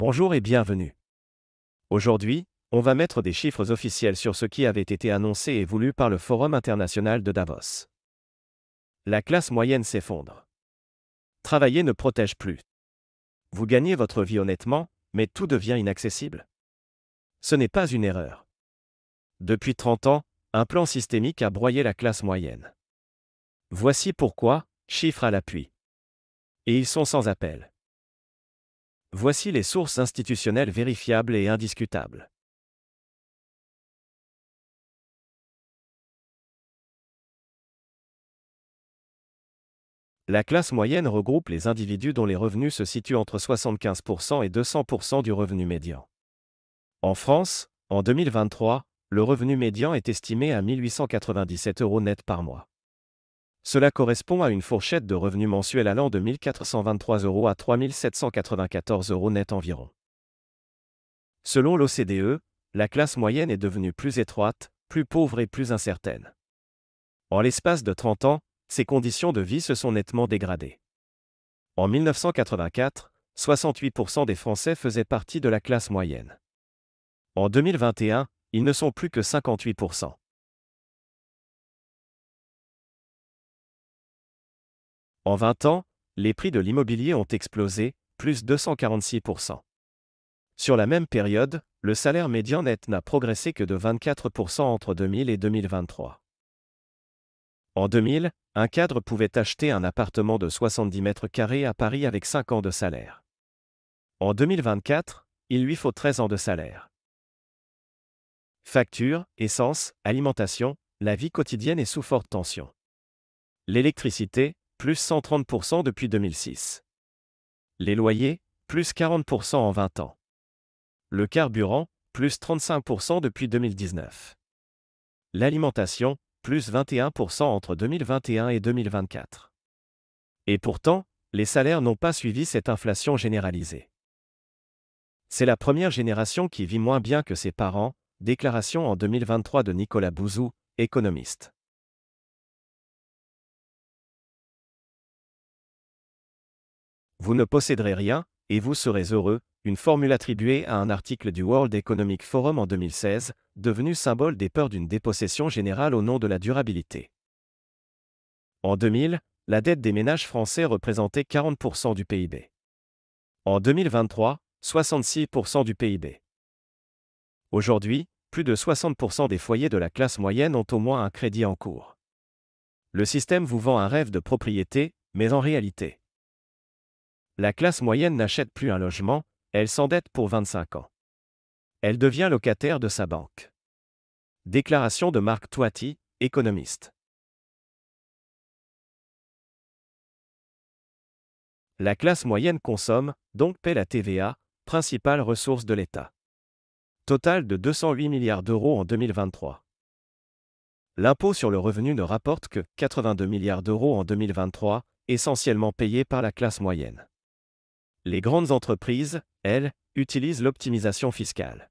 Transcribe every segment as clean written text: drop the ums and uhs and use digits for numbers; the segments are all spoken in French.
Bonjour et bienvenue. Aujourd'hui, on va mettre des chiffres officiels sur ce qui avait été annoncé et voulu par le Forum international de Davos. La classe moyenne s'effondre. Travailler ne protège plus. Vous gagnez votre vie honnêtement, mais tout devient inaccessible. Ce n'est pas une erreur. Depuis 30 ans, un plan systémique a broyé la classe moyenne. Voici pourquoi, chiffres à l'appui. Et ils sont sans appel. Voici les sources institutionnelles vérifiables et indiscutables. La classe moyenne regroupe les individus dont les revenus se situent entre 75% et 200% du revenu médian. En France, en 2023, le revenu médian est estimé à 1 897 € net par mois. Cela correspond à une fourchette de revenus mensuels allant de 1 423 € à 3 794 € net environ. Selon l'OCDE, la classe moyenne est devenue plus étroite, plus pauvre et plus incertaine. En l'espace de 30 ans, ses conditions de vie se sont nettement dégradées. En 1984, 68% des Français faisaient partie de la classe moyenne. En 2021, ils ne sont plus que 58%. En 20 ans, les prix de l'immobilier ont explosé, plus 246%. Sur la même période, le salaire médian net n'a progressé que de 24% entre 2000 et 2023. En 2000, un cadre pouvait acheter un appartement de 70 mètres carrés à Paris avec 5 ans de salaire. En 2024, il lui faut 13 ans de salaire. Factures, essence, alimentation, la vie quotidienne est sous forte tension. L'électricité, plus 130% depuis 2006. Les loyers, plus 40% en 20 ans. Le carburant, plus 35% depuis 2019. L'alimentation, plus 21% entre 2021 et 2024. Et pourtant, les salaires n'ont pas suivi cette inflation généralisée. C'est la première génération qui vit moins bien que ses parents, déclaration en 2023 de Nicolas Bouzou, économiste. Vous ne posséderez rien, et vous serez heureux, une formule attribuée à un article du World Economic Forum en 2016, devenu symbole des peurs d'une dépossession générale au nom de la durabilité. En 2000, la dette des ménages français représentait 40% du PIB. En 2023, 66% du PIB. Aujourd'hui, plus de 60% des foyers de la classe moyenne ont au moins un crédit en cours. Le système vous vend un rêve de propriété, mais en réalité, la classe moyenne n'achète plus un logement, elle s'endette pour 25 ans. Elle devient locataire de sa banque. Déclaration de Marc Toiti, économiste. La classe moyenne consomme, donc paie la TVA, principale ressource de l'État. Total de 208 milliards d'euros en 2023. L'impôt sur le revenu ne rapporte que 82 milliards d'euros en 2023, essentiellement payé par la classe moyenne. Les grandes entreprises, elles, utilisent l'optimisation fiscale.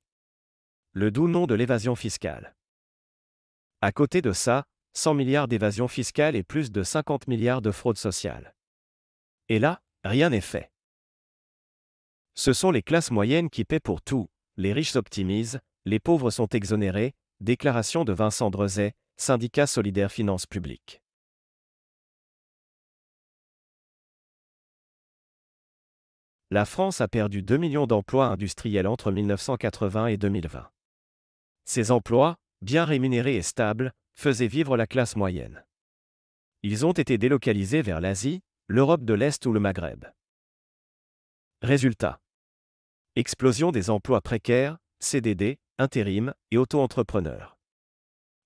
Le doux nom de l'évasion fiscale. À côté de ça, 100 milliards d'évasion fiscale et plus de 50 milliards de fraude sociale. Et là, rien n'est fait. Ce sont les classes moyennes qui paient pour tout, les riches s'optimisent, les pauvres sont exonérés, déclaration de Vincent Drezet, syndicat solidaire finances publiques. La France a perdu 2 millions d'emplois industriels entre 1980 et 2020. Ces emplois, bien rémunérés et stables, faisaient vivre la classe moyenne. Ils ont été délocalisés vers l'Asie, l'Europe de l'Est ou le Maghreb. Résultat. Explosion des emplois précaires, CDD, intérim et auto-entrepreneurs.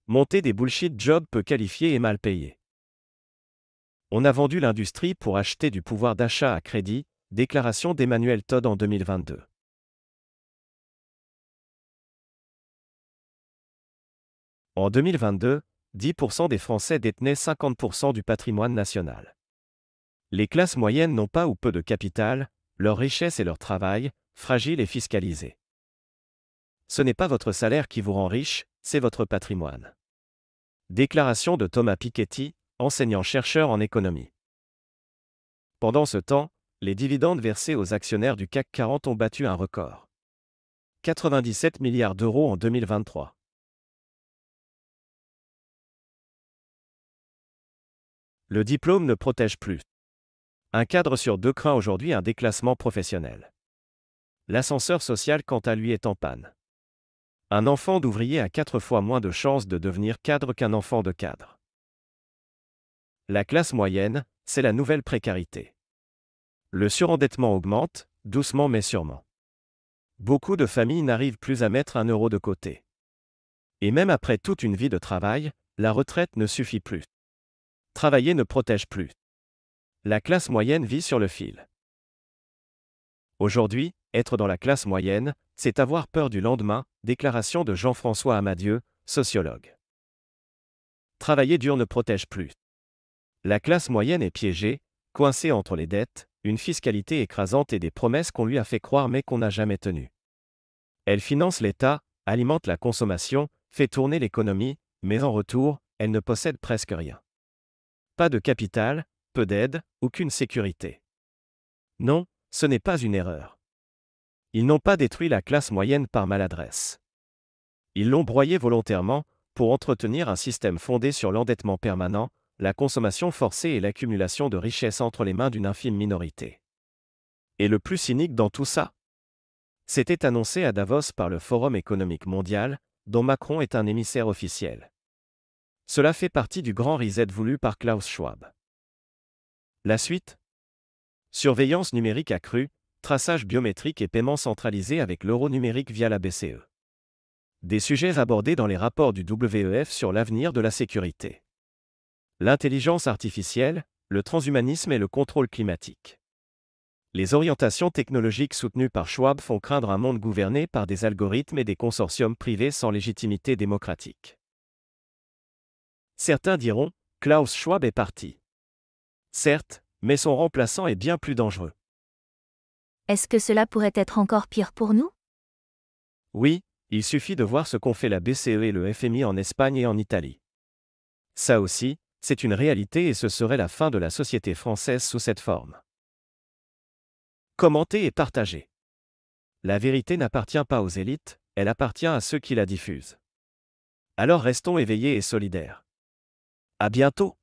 Montée des bullshit jobs peu qualifiés et mal payés. On a vendu l'industrie pour acheter du pouvoir d'achat à crédit, déclaration d'Emmanuel Todd en 2022. En 2022, 10% des Français détenaient 50% du patrimoine national. Les classes moyennes n'ont pas ou peu de capital, leur richesse et leur travail, fragile et fiscalisé. Ce n'est pas votre salaire qui vous rend riche, c'est votre patrimoine. Déclaration de Thomas Piketty, enseignant-chercheur en économie. Pendant ce temps, les dividendes versés aux actionnaires du CAC 40 ont battu un record. 97 milliards d'euros en 2023. Le diplôme ne protège plus. Un cadre sur deux craint aujourd'hui un déclassement professionnel. L'ascenseur social, quant à lui, est en panne. Un enfant d'ouvrier a 4 fois moins de chances de devenir cadre qu'un enfant de cadre. La classe moyenne, c'est la nouvelle précarité. Le surendettement augmente, doucement mais sûrement. Beaucoup de familles n'arrivent plus à mettre 1 euro de côté. Et même après toute une vie de travail, la retraite ne suffit plus. Travailler ne protège plus. La classe moyenne vit sur le fil. Aujourd'hui, être dans la classe moyenne, c'est avoir peur du lendemain, déclaration de Jean-François Amadieu, sociologue. Travailler dur ne protège plus. La classe moyenne est piégée, coincée entre les dettes, une fiscalité écrasante et des promesses qu'on lui a fait croire mais qu'on n'a jamais tenues. Elle finance l'État, alimente la consommation, fait tourner l'économie, mais en retour, elle ne possède presque rien. Pas de capital, peu d'aide, aucune sécurité. Non, ce n'est pas une erreur. Ils n'ont pas détruit la classe moyenne par maladresse. Ils l'ont broyée volontairement, pour entretenir un système fondé sur l'endettement permanent, la consommation forcée et l'accumulation de richesses entre les mains d'une infime minorité. Et le plus cynique dans tout ça? C'était annoncé à Davos par le Forum économique mondial, dont Macron est un émissaire officiel. Cela fait partie du grand reset voulu par Klaus Schwab. La suite? Surveillance numérique accrue, traçage biométrique et paiement centralisé avec l'euro numérique via la BCE. Des sujets abordés dans les rapports du WEF sur l'avenir de la sécurité. L'intelligence artificielle, le transhumanisme et le contrôle climatique. Les orientations technologiques soutenues par Schwab font craindre un monde gouverné par des algorithmes et des consortiums privés sans légitimité démocratique. Certains diront, Klaus Schwab est parti. Certes, mais son remplaçant est bien plus dangereux. Est-ce que cela pourrait être encore pire pour nous? Oui, il suffit de voir ce qu'ont fait la BCE et le FMI en Espagne et en Italie. Ça aussi, c'est une réalité et ce serait la fin de la société française sous cette forme. Commentez et partagez. La vérité n'appartient pas aux élites, elle appartient à ceux qui la diffusent. Alors restons éveillés et solidaires. À bientôt!